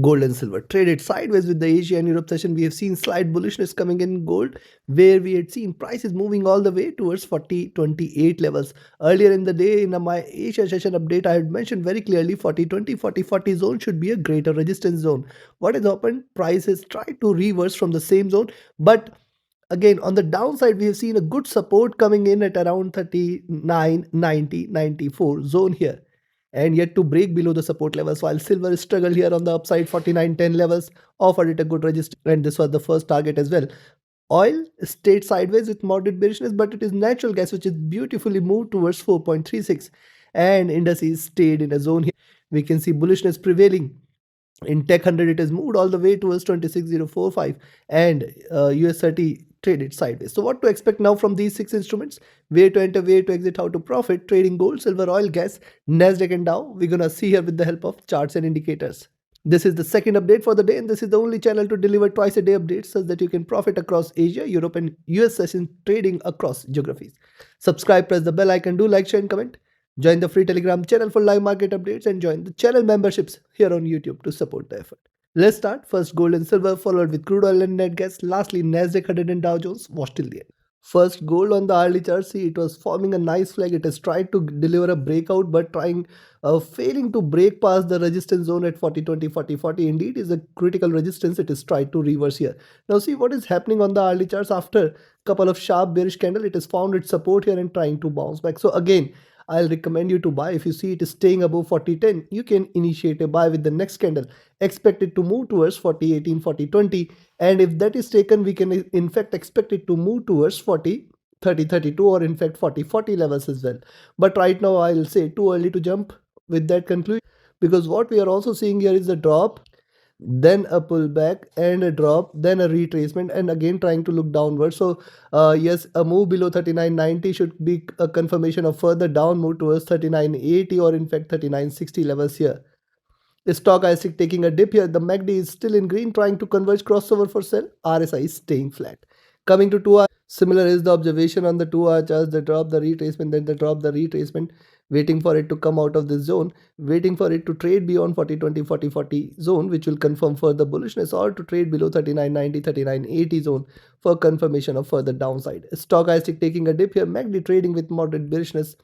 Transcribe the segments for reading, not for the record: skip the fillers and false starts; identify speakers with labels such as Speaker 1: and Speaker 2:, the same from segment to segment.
Speaker 1: Gold and silver traded sideways with the Asia and Europe session. We have seen slight bullishness coming in gold, where we had seen prices moving all the way towards 40.28 levels. Earlier in the day, in my Asia session update, I had mentioned very clearly 40.20, 40.40 zone should be a greater resistance zone. What has happened? Prices tried to reverse from the same zone, but again on the downside we have seen a good support coming in at around 39, 90, 94 zone here, and yet to break below the support levels, while silver struggled here on the upside. 49.10 levels offered it a good resistance, and this was the first target as well. Oil stayed sideways with moderate bearishness, but it is natural gas which is beautifully moved towards 4.36, and indices stayed in a zone here. We can see bullishness prevailing. In Tech 100, it has moved all the way towards 26045, and US 30 traded sideways. So what to expect now from these six instruments? Where to enter, where to exit, how to profit, trading gold, silver, oil, gas, Nasdaq and Dow. We're going to see here with the help of charts and indicators. This is the second update for the day, and this is the only channel to deliver twice a day updates such that you can profit across Asia, Europe and US session trading across geographies. Subscribe, press the bell icon, do like, share and comment. Join the free Telegram channel for live market updates and join the channel memberships here on YouTube to support the effort. Let's start. First gold and silver, followed with crude oil and net gas. Lastly, Nasdaq 100 and Dow Jones. Watch till the end. First gold on the hourly chart. See, it was forming a nice flag. It has tried to deliver a breakout, but failing to break past the resistance zone at 40.20, 40.40. Indeed, is a critical resistance. It is tried to reverse here. Now see what is happening on the hourly charts. After a couple of sharp bearish candle, it has found its support here and trying to bounce back. So again, I'll recommend you to buy. If you see it is staying above 40.10, you can initiate a buy with the next candle. Expect it to move towards 40.18, 40.20, and if that is taken, we can in fact expect it to move towards 40.30, 32, or in fact 40.40 levels as well. But right now, I'll say too early to jump with that conclusion, because what we are also seeing here is a drop, then a pullback and a drop, then a retracement, and again trying to look downward. So yes, a move below 39.90 should be a confirmation of further down move towards 39.80 or in fact 39.60 levels here. The stochastic taking a dip here. The MACD is still in green, trying to converge crossover for sell. RSI is staying flat. Coming to 2 hour, similar is the observation on the 2 hour charts. The drop, the retracement, then the drop, the retracement, waiting for it to come out of this zone, waiting for it to trade beyond 40.20, 40.40 zone, which will confirm further bullishness, or to trade below 39.90, 39.80 zone for confirmation of further downside. Stochastic taking a dip here. MACD trading with moderate bearishness.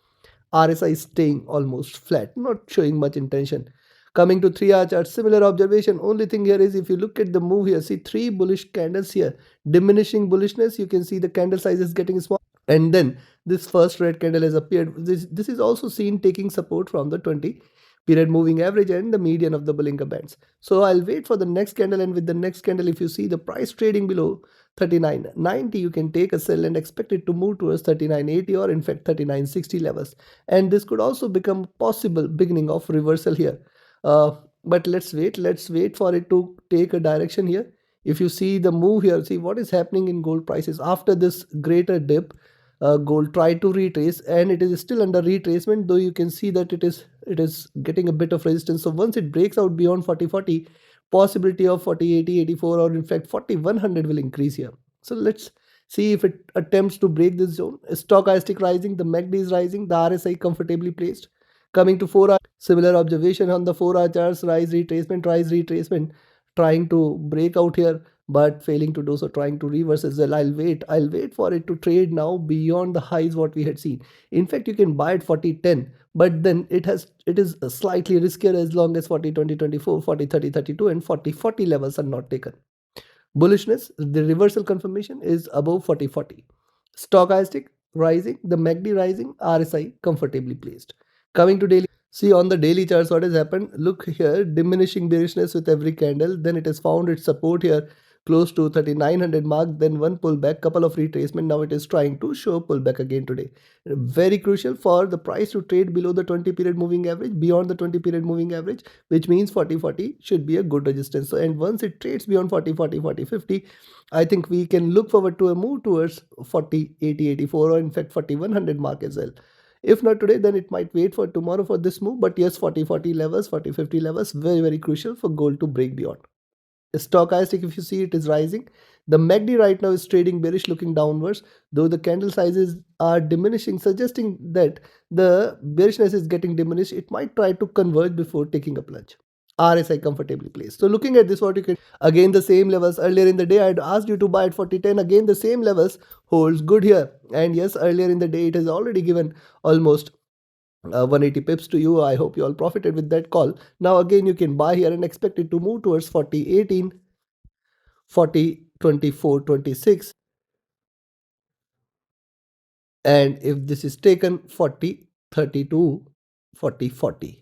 Speaker 1: RSI is staying almost flat, not showing much intention. Coming to 3 hour chart, similar observation. Only thing here is if you look at the move here, see 3 bullish candles here, diminishing bullishness. You can see the candle size is getting small, and then this first red candle has appeared. This is also seen taking support from the 20 period moving average and the median of the Bollinger Bands. So I'll wait for the next candle, and with the next candle, if you see the price trading below 39.90, you can take a sell and expect it to move towards 39.80 or in fact 39.60 levels, and this could also become possible beginning of reversal here. But let's wait for it to take a direction here. If you see the move here, see what is happening in gold prices after this greater dip. Gold tried to retrace, and it is still under retracement, though you can see that it is getting a bit of resistance. So once it breaks out beyond 40.40, possibility of 40.80, 84, or in fact 4100 will increase here. So let's see if it attempts to break this zone. Stochastic rising, the MACD is rising, the RSI comfortably placed. Coming to 4 hour, similar observation on the 4 hour charts. Rise, retracement, trying to break out here, but failing to do so, trying to reverse as well. I'll wait for it to trade now beyond the highs what we had seen. In fact, you can buy at 40.10, but then it is slightly riskier as long as 40.20, 24, 40.30, 32 and 40.40 levels are not taken. Bullishness, the reversal confirmation is above 40.40. Stochastic rising, the MACD rising, RSI comfortably placed. Coming to daily, see on the daily charts what has happened. Look here, diminishing bearishness with every candle. Then it has found its support here close to 3900 mark, then one pullback, couple of retracement. Now it is trying to show pullback again today. Very crucial for the price to trade below the 20 period moving average, beyond the 20 period moving average, which means 40.40 should be a good resistance. So, and once it trades beyond 40.40, 40.50, I think we can look forward to a move towards 40.80, 84, or in fact 4100 mark as well. If not today, then it might wait for tomorrow for this move. But yes, 40.40 levels, 40.50 levels, very crucial for gold to break beyond. Stochastic, if you see, it is rising. The MACD right now is trading bearish, looking downwards, though the candle sizes are diminishing, suggesting that the bearishness is getting diminished. It might try to converge before taking a plunge. RSI comfortably placed. So looking at this, what you can again the same levels earlier in the day I had asked you to buy at 40.10. Again the same levels holds good here. And yes, earlier in the day it has already given almost 180 pips to you. I hope you all profited with that call. Now again you can buy here and expect it to move towards 40.18, 40.24, 26. And if this is taken 40.32, 40.40.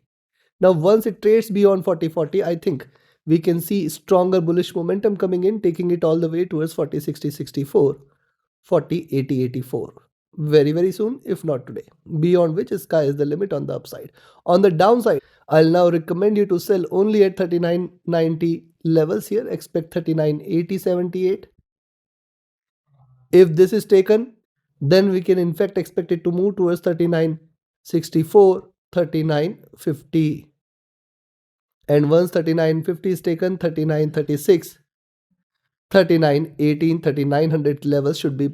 Speaker 1: Now once it trades beyond 40.40, I think we can see stronger bullish momentum coming in, taking it all the way towards 40.60, 64, 40.80, 84. Very, very soon, if not today. Beyond which, sky is the limit on the upside. On the downside, I'll now recommend you to sell only at 39.90 levels here. Expect 39.80, 78. If this is taken, then we can in fact expect it to move towards 39.64, 39.50. And once 39.50 is taken, 39.36, 39.18, 3900 levels should be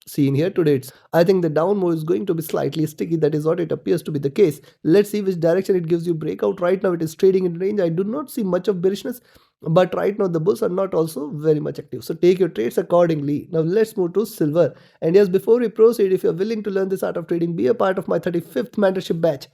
Speaker 1: seen here today. I think the down move is going to be slightly sticky. That is what it appears to be the case. Let's see which direction it gives you breakout. Right now it is trading in range. I do not see much of bearishness, but right now the bulls are not also very much active. So take your trades accordingly. Now let's move to silver. And yes, before we proceed, if you're willing to learn this art of trading, be a part of my 35th mentorship batch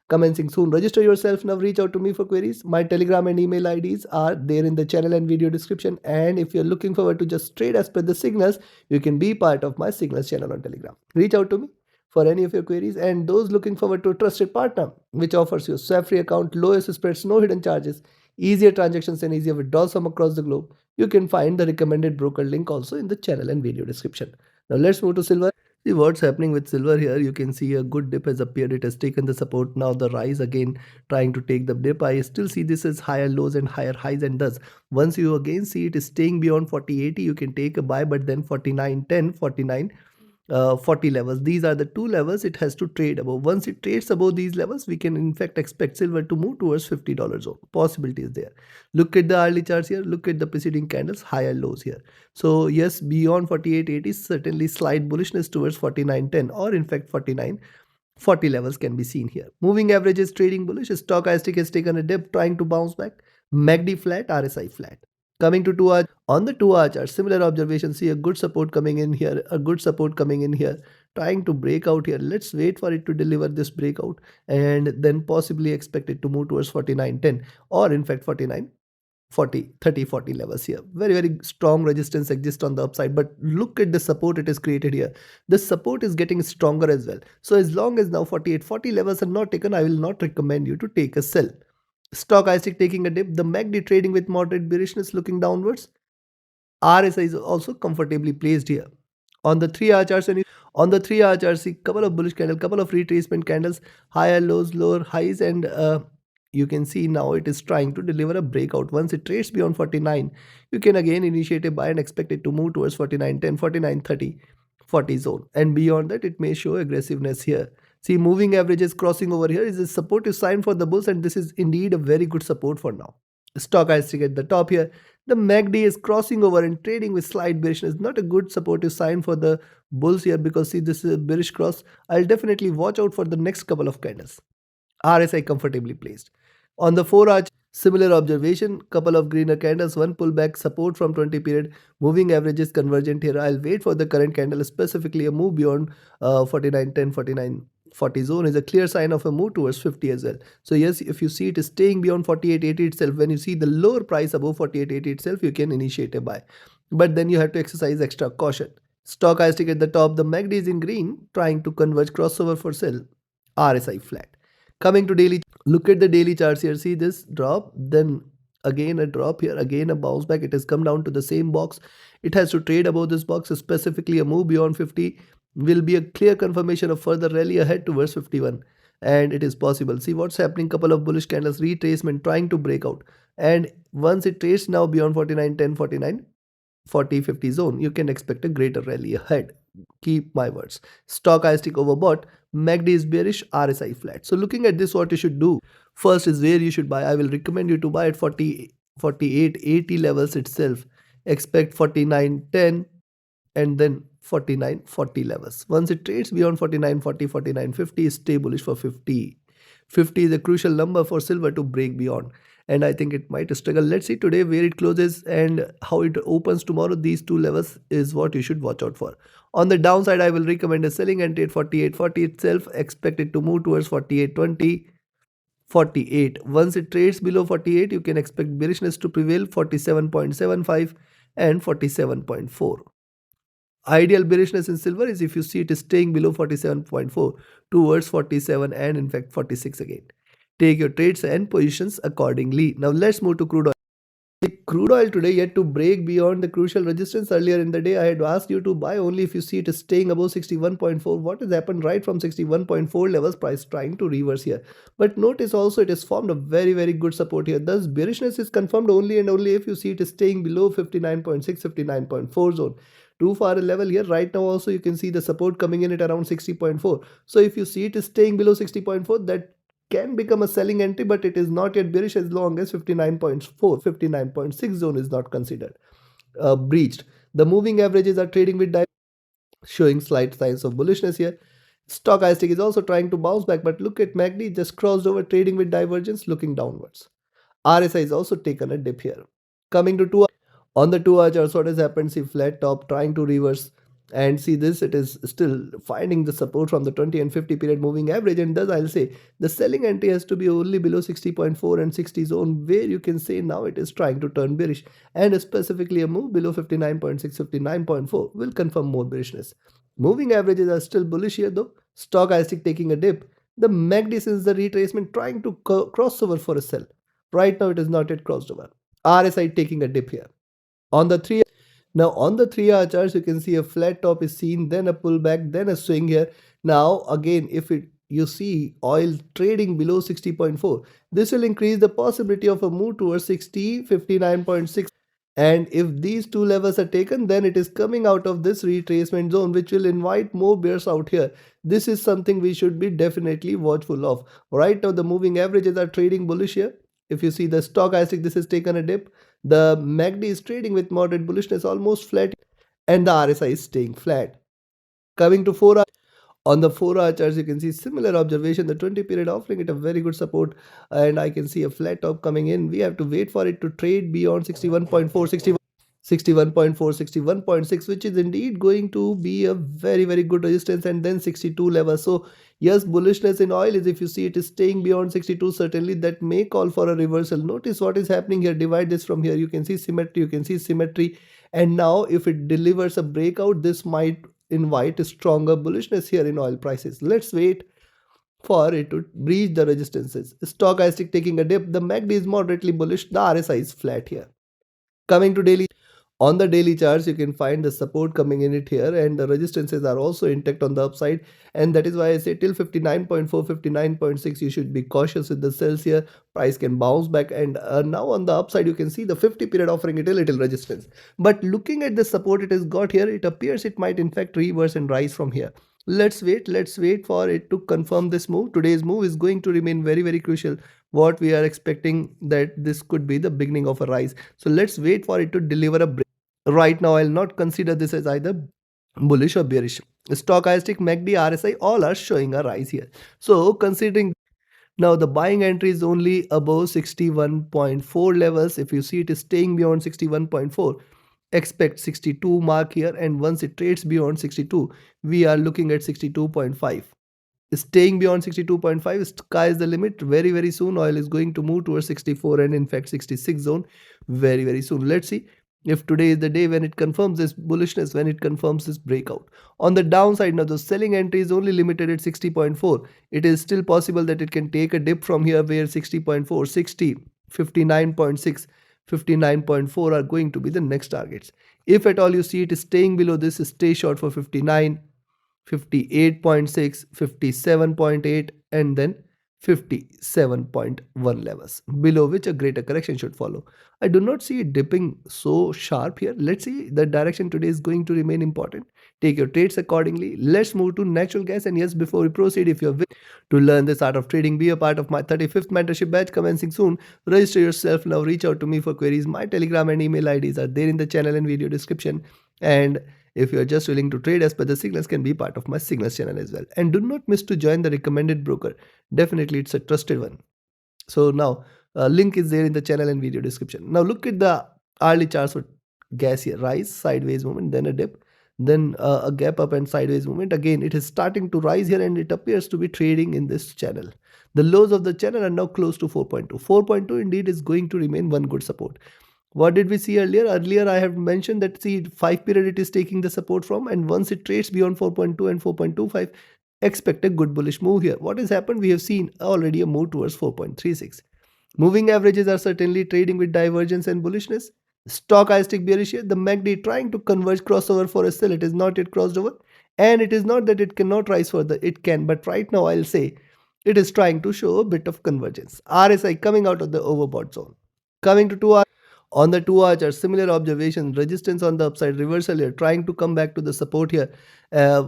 Speaker 1: commencing soon. Register yourself now. Reach out to me for queries. My Telegram and email IDs are there in the channel and video description. And if you're looking forward to just trade as per the signals, you can be part of my signals channel on Telegram. Reach out to me for any of your queries. And those looking forward to a trusted partner, which offers you a swap-free account, lowest spreads, no hidden charges, easier transactions and easier withdrawals from across the globe, you can find the recommended broker link also in the channel and video description. Now let's move to silver. See what's happening with silver here. You can see a good dip has appeared. It has taken the support. Now the rise again trying to take the dip. I still see this as higher lows and higher highs, and thus once you again see it is staying beyond 40.80, you can take a buy, but then 49.10, 49 40 levels. These are the two levels it has to trade above. Once it trades above these levels, we can in fact expect silver to move towards $50 zone. Possibility is there. Look at the hourly charts here. Look at the preceding candles, higher lows here. So yes, beyond 48.80, certainly slight bullishness towards 49.10 or in fact 49.40 levels can be seen here. Moving average is trading bullish. Stochastic has taken a dip, trying to bounce back. MACD flat, RSI flat. Coming to 2 hour, on the 2 hour chart, similar observation, see a good support coming in here, a good support coming in here, trying to break out here. Let's wait for it to deliver this breakout and then possibly expect it to move towards 49.10 or in fact 49.40, 30, 40 levels here. Very, very strong resistance exists on the upside, but look at the support it has created here. The support is getting stronger as well. So as long as now 48.40 levels are not taken, I will not recommend you to take a sell. Stochastic taking a dip, the MACD trading with moderate bearishness looking downwards. RSI is also comfortably placed here. On the 3-hour charts, and on the 3-hour chart, see couple of bullish candles, couple of retracement candles, higher lows, lower highs, and you can see now it is trying to deliver a breakout. Once it trades beyond 49, you can again initiate a buy and expect it to move towards 49.10, 49.30, 40 zone. And beyond that, it may show aggressiveness here. See, moving averages crossing over here is a supportive sign for the bulls, and this is indeed a very good support for now. Stochastic at the top here. The MACD is crossing over and trading with slight bearishness. Not a good supportive sign for the bulls here, because see, this is a bearish cross. I'll definitely watch out for the next couple of candles. RSI comfortably placed. On the 4-hour, similar observation, couple of greener candles, one pullback, support from 20 period, moving averages convergent here. I'll wait for the current candle, specifically a move beyond 49.10, 49.40 zone is a clear sign of a move towards 50 as well. So yes, if you see it is staying beyond 48.80 itself, when you see the lower price above 48.80 itself, you can initiate a buy. But then you have to exercise extra caution. Stochastic at the top, the MACD is in green, trying to converge crossover for sell. RSI flat. Coming to daily, look at the daily charts here. See this drop, then again a drop here, again a bounce back. It has come down to the same box. It has to trade above this box, specifically a move beyond 50 will be a clear confirmation of further rally ahead towards 51, and it is possible. See what's happening, couple of bullish candles, retracement trying to break out, and once it trades now beyond 49.10, 49, 40, 50 zone, you can expect a greater rally ahead. Keep my words. Stochastic overbought, MACD is bearish, RSI flat. So looking at this, what you should do first is where you should buy. I will recommend you to buy at 40, 48, 80 levels itself. Expect 49.10 and then 49.40 levels. Once it trades beyond 49.40, 49.50, stay bullish for 50. 50 is a crucial number for silver to break beyond. and I think it might struggle. Let's see today where it closes and how it opens tomorrow. These two levels is what you should watch out for. On the downside, I will recommend a selling entry at 48.40 itself. Expect it to move towards 48.20. 48. Once it trades below 48, you can expect bearishness to prevail. 47.75 and 47.4. Ideal bearishness in silver is if you see it is staying below 47.4 towards 47 and in fact 46 again. Take your trades and positions accordingly. Now let's move to crude oil. The crude oil today yet to break beyond the crucial resistance. Earlier in the day, I had asked you to buy only if you see it is staying above 61.4. What has happened right from 61.4 levels? Price trying to reverse here. But notice also it has formed a very good support here. Thus bearishness is confirmed only and only if you see it is staying below 59.6, 59.4 zone. Too far a level here. Right now also you can see the support coming in at around 60.4. So if you see it is staying below 60.4, that can become a selling entry, but it is not yet bearish as long as 59.4, 59.6 zone is not considered breached. The moving averages are trading with showing slight signs of bullishness here. Stochastic is also trying to bounce back, but look at MACD just crossed over, trading with divergence, looking downwards. RSI is also taken a dip here. Coming to 2 on the 2 hour chart, what has happened? See flat top trying to reverse, and see this, it is still finding the support from the 20 and 50 period moving average, and thus I'll say the selling entry has to be only below 60.4 and 60 zone, where you can say now it is trying to turn bearish, and specifically a move below 59.6, 59.4 will confirm more bearishness. Moving averages are still bullish here though. Stochastic taking a dip. The MACD since the retracement trying to cross over for a sell. Right now it is not yet crossed over. RSI taking a dip here. On the 3 now on the 3-hour charts, you can see a flat top is seen, then a pullback, then a swing here. Now again, if you see oil trading below 60.4, this will increase the possibility of a move towards 60, 59.6. And if these two levels are taken, then it is coming out of this retracement zone, which will invite more bears out here. This is something we should be definitely watchful of. Right now, the moving averages are trading bullish here. If you see the stochastic, this has taken a dip. The MACD is trading with moderate bullishness, almost flat, and the RSI is staying flat. Coming to 4 hour, on the 4-hour charts, you can see similar observation. The 20 period offering it a very good support, and I can see a flat top coming in. We have to wait for it to trade beyond 61.4, 61.4, 61.6, which is indeed going to be a very good resistance, and then 62 level. So yes, bullishness in oil is if you see it is staying beyond 62, certainly that may call for a reversal. Notice what is happening here. Divide this from here. You can see symmetry, you can see symmetry, and now if it delivers a breakout, this might invite a stronger bullishness here in oil prices. Let's wait for it to breach the resistances. Stochastic taking a dip. The MACD is moderately bullish. The RSI is flat here. Coming to daily, on the daily charts, you can find the support coming in it here, and the resistances are also intact on the upside, and that is why I say till 59.4, 59.6 you should be cautious with the sells here. Price can bounce back, and now on the upside you can see the 50 period offering it a little resistance, but looking at the support it has got here, it appears it might in fact reverse and rise from here. Let's wait for it to confirm this move. Today's move is going to remain very crucial. What we are expecting that this could be the beginning of a rise, so let's wait for it to deliver a break. Right now, I'll not consider this as either bullish or bearish. Stochastic, MACD, RSI all are showing a rise here. So considering now the buying entry is only above 61.4 levels. If you see it is staying beyond 61.4, expect 62 mark here, and once it trades beyond 62, we are looking at 62.5. Staying beyond 62.5, sky is the limit. Very soon oil is going to move towards 64 and in fact 66 zone very soon. Let's see if today is the day when it confirms this bullishness, when it confirms this breakout. On the downside, now the selling entry is only limited at 60.4. It is still possible that it can take a dip from here where 60.4, 60, 59.6, 59.4 are going to be the next targets. If at all you see it is staying below this, stay short for 59, 58.6, 57.8, and then 57.1 levels, below which a greater correction should follow. I do not see it dipping so sharp here. Let's see, the direction today is going to remain important. Take your trades accordingly. Let's move to natural gas. And yes, before we proceed, if you're to learn this art of trading, be a part of my 35th mentorship batch commencing soon. Register yourself now. Reach out to me for queries. My Telegram and email IDs are there in the channel and video description. And if you are just willing to trade as per the signals, can be part of my signals channel as well. And do not miss to join the recommended broker. Definitely it's a trusted one. So now Link is there in the channel and video description. Now look at the hourly charts for gas here. Rise, sideways movement, then a dip, then a gap up and sideways movement. Again, it is starting to rise here and it appears to be trading in this channel. The lows of the channel are now close to 4.2. 4.2 indeed is going to remain one good support. What did we see earlier? Earlier, I have mentioned that see 5 period it is taking the support from, and once it trades beyond 4.2 and 4.25, expect a good bullish move here. What has happened? We have seen already a move towards 4.36. Moving averages are certainly trading with divergence and bullishness. Stochastic bearish here, the MACD trying to converge crossover for a sell. It is not yet crossed over, and it is not that it cannot rise further. It can, but right now I'll say it is trying to show a bit of convergence. RSI coming out of the overbought zone. Coming to 2 hour. On the 2 hour chart, similar observation, resistance on the upside, reversal here, trying to come back to the support here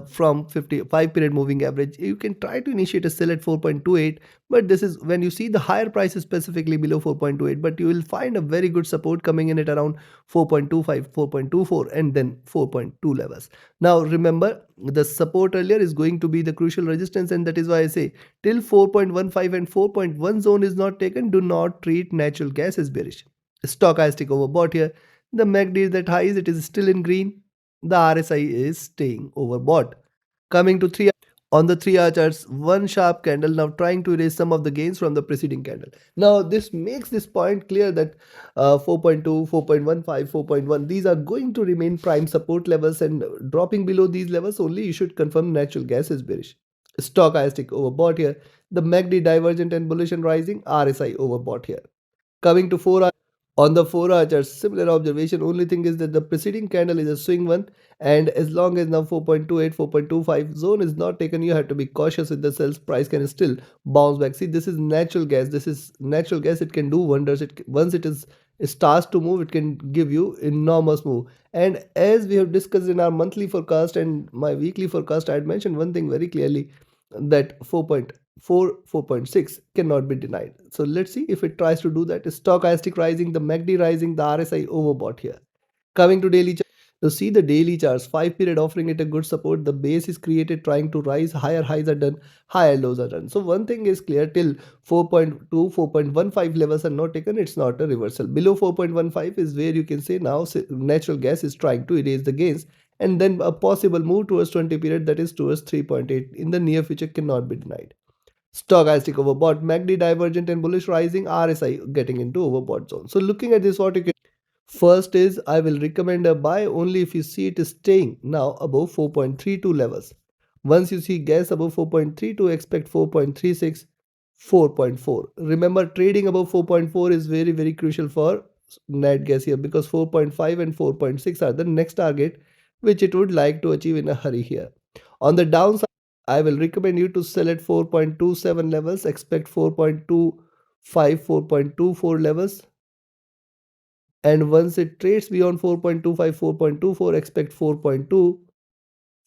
Speaker 1: from 55 period moving average. You can try to initiate a sell at 4.28, but this is when you see the higher prices specifically below 4.28, but you will find a very good support coming in at around 4.25, 4.24, and then 4.2 levels. Now remember, the support earlier is going to be the crucial resistance, and that is why I say till 4.15 and 4.1 zone is not taken, do not treat natural gas as bearish. Stochastic overbought here. The MACD is at highs, it is still in green. The RSI is staying overbought. Coming to 3 on the 3 hour charts, one sharp candle now trying to erase some of the gains from the preceding candle. Now this makes this point clear that 4.2, 4.15, 4.1, these are going to remain prime support levels, and dropping below these levels only you should confirm natural gas is bearish. Stochastic overbought here. The MACD divergent and bullish and rising, RSI overbought here. Coming to 4 hour. On the 4 hour chart, similar observation. Only thing is that the preceding candle is a swing one, and as long as now 4.28, 4.25 zone is not taken, you have to be cautious with the sales. Price can still bounce back. See, this is natural gas. This is natural gas. It can do wonders. Once it starts to move, it can give you enormous move. And as we have discussed in our monthly forecast and my weekly forecast, I had mentioned one thing very clearly, that 4.4, 4.6 cannot be denied. So let's see if it tries to do that. Stochastic rising, the MACD rising, the RSI overbought here. Coming to daily chart. So see the daily charts, 5 period offering it a good support. The base is created trying to rise, higher highs are done, higher lows are done. So one thing is clear, till 4.2, 4.15 levels are not taken, it's not a reversal. Below 4.15 is where you can say now natural gas is trying to erase the gains, and then a possible move towards 20 period, that is towards 3.8 in the near future, cannot be denied. Stochastic overbought, MACD divergent and bullish rising, RSI getting into overbought zone. So looking at this, what you can first is I will recommend a buy only if you see it is staying now above 4.32 levels. Once you see gas above 4.32, expect 4.36, 4.4. Remember, trading above 4.4 is very, very crucial for net gas here, because 4.5 and 4.6 are the next target which it would like to achieve in a hurry here. On the downside, I will recommend you to sell at 4.27 levels, expect 4.25, 4.24 levels. And once it trades beyond 4.25, 4.24, expect 4.2,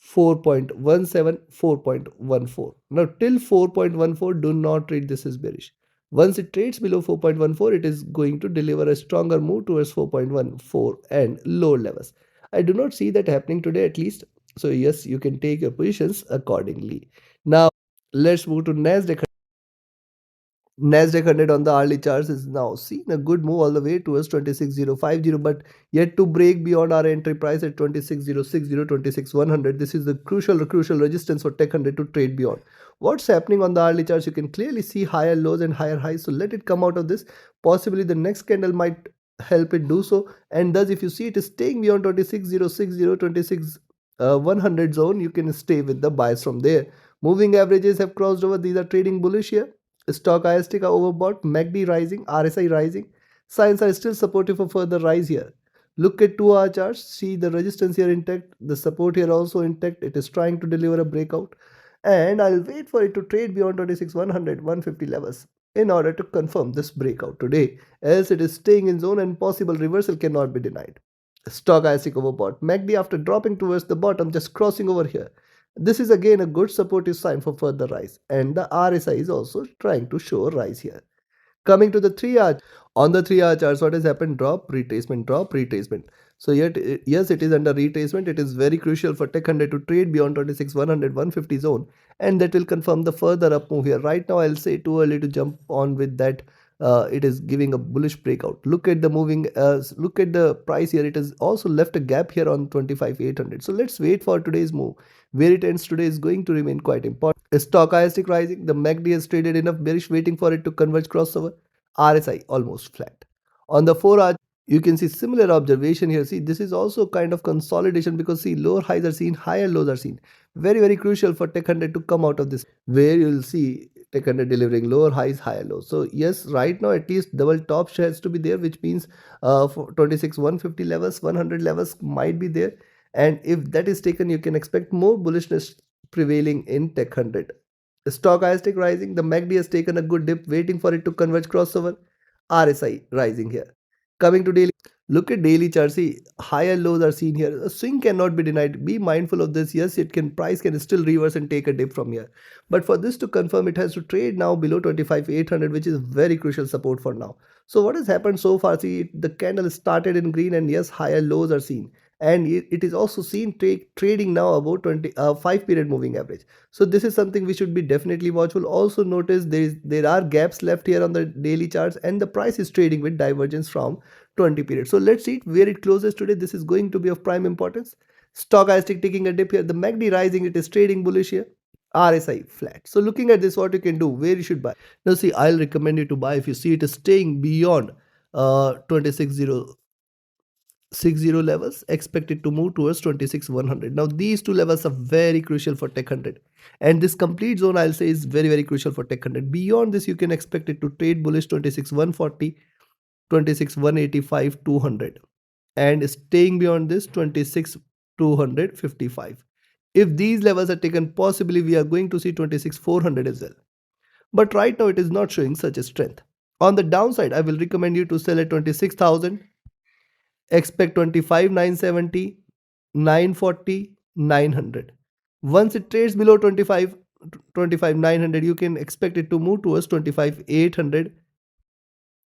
Speaker 1: 4.17, 4.14. Now till 4.14, do not trade this as bearish. Once it trades below 4.14, it is going to deliver a stronger move towards 4.14 and lower levels. I do not see that happening today at least. So yes, you can take your positions accordingly. Now let's move to Nasdaq. Nasdaq 100 on the hourly charts is now seeing a good move all the way towards 26050, but yet to break beyond our entry price at 26060, 26100. This is the crucial resistance for Tech 100 to trade beyond. What's happening on the hourly charts? You can clearly see higher lows and higher highs. So let it come out of this. Possibly the next candle might help it do so. And thus, if you see it is staying beyond 26060, 26100 zone, you can stay with the buys from there. Moving averages have crossed over. These are trading bullish here. Stochastic are overbought, MACD rising, RSI rising. Signs are still supportive for further rise here. Look at 2 hour charts, see the resistance here intact, the support here also intact. It is trying to deliver a breakout. And I'll wait for it to trade beyond 26 100, 150 levels in order to confirm this breakout today. Else it is staying in zone and possible reversal cannot be denied. Stochastic overbought, MACD after dropping towards the bottom, just crossing over here. This is again a good supportive sign for further rise, and the RSI is also trying to show a rise here. Coming to the 3 hour, on the 3 hour charts, what has happened? Drop, retracement, drop, retracement. So yet, yes, it is under retracement. It is very crucial for Tech 100 to trade beyond 26 100, 150 zone, and that will confirm the further up move here. Right now, I'll say too early to jump on with that it is giving a bullish breakout. Look at the look at the price here. It has also left a gap here on 25,800. So let's wait for today's move. Where it ends today is going to remain quite important. Stochastic rising. The MACD has traded enough bearish, waiting for it to converge crossover. RSI almost flat. On the 4 hour, you can see similar observation here. See, this is also kind of consolidation, because see, lower highs are seen, higher lows are seen. Very crucial for Tech 100 to come out of this, where you'll see Tech 100 delivering lower highs, higher lows. So yes, right now at least double top has to be there, which means for 26 150 levels, 100 levels might be there. And if that is taken, you can expect more bullishness prevailing in Tech 100. Stochastic rising. The MACD has taken a good dip, waiting for it to converge crossover. RSI rising here. Coming to daily, look at daily chart. See, higher lows are seen here. A swing cannot be denied. Be mindful of this. Yes, it can, price can still reverse and take a dip from here. But for this to confirm, it has to trade now below 25,800, which is very crucial support for now. So what has happened so far? See, the candle started in green, and yes, higher lows are seen. And it is also seen trading now about 5 period moving average. So this is something we should be definitely watchful. Also notice there are gaps left here on the daily charts, and the price is trading with divergence from 20 period. So let's see where it closes today. This is going to be of prime importance. Stochastic taking a dip here. The MACD rising. It is trading bullish here. RSI flat. So looking at this, what you can do, where you should buy. Now see, I'll recommend you to buy if you see it is staying beyond 26,060 levels, expected to move towards 26,100. Now these two levels are very crucial for Tech 100, and this complete zone, I'll say, is very crucial for Tech 100. Beyond this, you can expect it to trade bullish 26,140, 26,185, 200, and staying beyond this 26,255. If these levels are taken, possibly we are going to see 26,400 as well. But right now it is not showing such a strength. On the downside, I will recommend you to sell at 26,000. Expect 25,970, 940, 900. Once it trades below 25,900, you can expect it to move towards 25,800,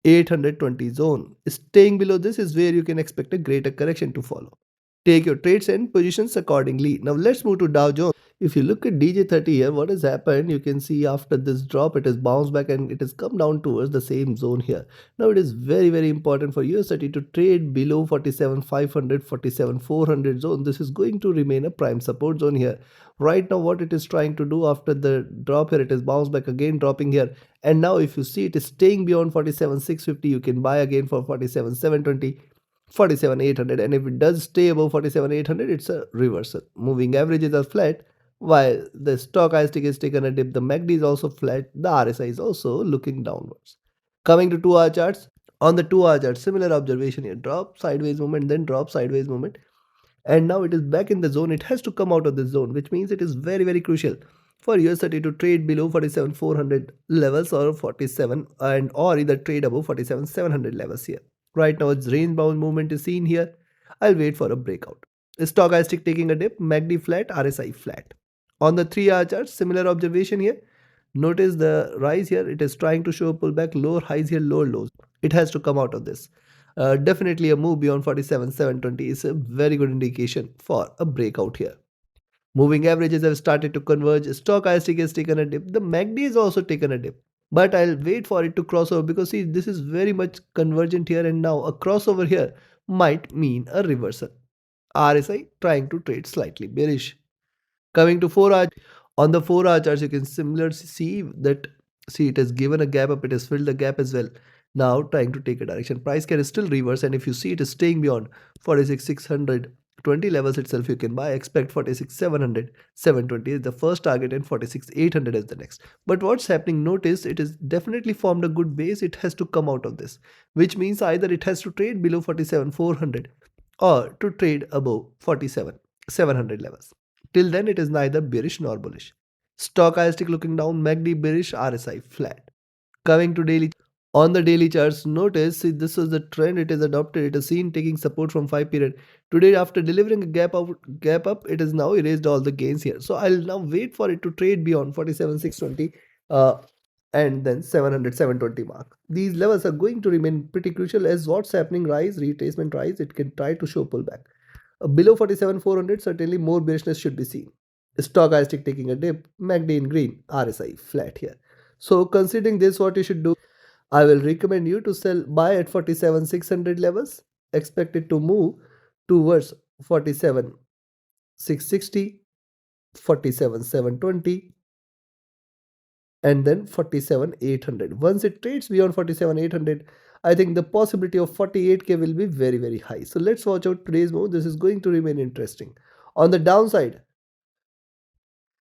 Speaker 1: 820 zone. Staying below this is where you can expect a greater correction to follow. Take your trades and positions accordingly. Now let's move to Dow Jones. If you look at DJ30 here, what has happened, you can see after this drop, it has bounced back and it has come down towards the same zone here. Now it is very important for US30 to trade below 47,500, 47,400 zone. This is going to remain a prime support zone here. Right now, what it is trying to do after the drop here, it has bounced back again, dropping here. And now if you see it is staying beyond 47,650, you can buy again for 47,720. 47,800, and if it does stay above 47,800, it's a reversal. Moving averages are flat, while the stochastic is taken a dip. The MACD is also flat. The RSI is also looking downwards. Coming to 2 hour charts. On the 2 hour chart, similar observation here. Drop, sideways movement, then drop, sideways movement, and now it is back in the zone. It has to come out of this zone, which means it is very crucial for US30 to trade below 47,400 levels, or 47, and or either trade above 47,700 levels here. Right now, its range bound movement is seen here. I'll wait for a breakout. Stochastic taking a dip, MACD flat, RSI flat. On the 3 hour chart, similar observation here. Notice the rise here. It is trying to show a pullback, lower highs here, lower lows. It has to come out of this. Definitely a move beyond 47,720 is a very good indication for a breakout here. Moving averages have started to converge. Stochastic has taken a dip. The MACD has also taken a dip. But I'll wait for it to cross over, because see, this is very much convergent here, and now a crossover here might mean a reversal. RSI trying to trade slightly bearish. Coming to 4 hour, on the 4 hour charts, you can similarly see that, see, it has given a gap up, it has filled the gap as well. Now trying to take a direction. Price can still reverse, and if you see it is staying beyond 46,620 levels itself, you can buy. Expect 46,700, 720 is the first target, and 46,800 is the next. But what's happening, notice it is definitely formed a good base. It has to come out of this, which means either it has to trade below 47,400 or to trade above 47,700 levels. Till then, it is neither bearish nor bullish. Stochastic looking down, MACD bearish, RSI flat. Coming to daily. On the daily charts, notice, see, this is the trend it is adopted. It is seen taking support from 5 period. Today, after delivering a gap up, it has now erased all the gains here. So I'll now wait for it to trade beyond 47,620 and then 700, 720 mark. These levels are going to remain pretty crucial, as what's happening, rise, retracement rise, it can try to show pullback. Below 47,400, certainly more bearishness should be seen. Stochastic taking a dip, MACD in green, RSI flat here. So considering this, what you should do, I will recommend you to buy at 47,600 levels. Expect it to move towards 47,660, 47,720, and then 47,800. Once it trades beyond 47,800, I think the possibility of 48k will be very, very high. So let's watch out today's move. This is going to remain interesting. On the downside,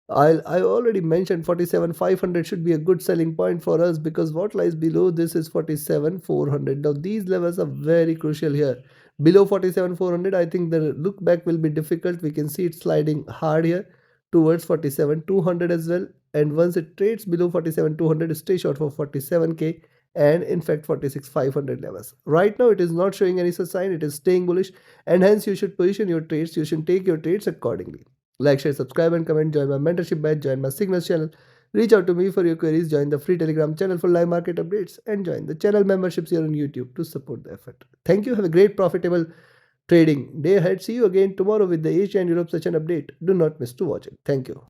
Speaker 1: I already mentioned 47,500 should be a good selling point for us, because what lies below this is 47,400. Now these levels are very crucial here. Below 47,400, I think the look back will be difficult. We can see it sliding hard here towards 47,200 as well. And once it trades below 47,200, stay short for 47k and in fact 46,500 levels. Right now it is not showing any such sign. It is staying bullish, and hence you should position your trades. You should take your trades accordingly. Like, share, subscribe, and comment. Join my mentorship batch. Join my signals channel. Reach out to me for your queries. Join the free Telegram channel for live market updates. And join the channel memberships here on YouTube to support the effort. Thank you. Have a great profitable trading day ahead. See you again tomorrow with the Asia and Europe session update. Do not miss to watch it. Thank you.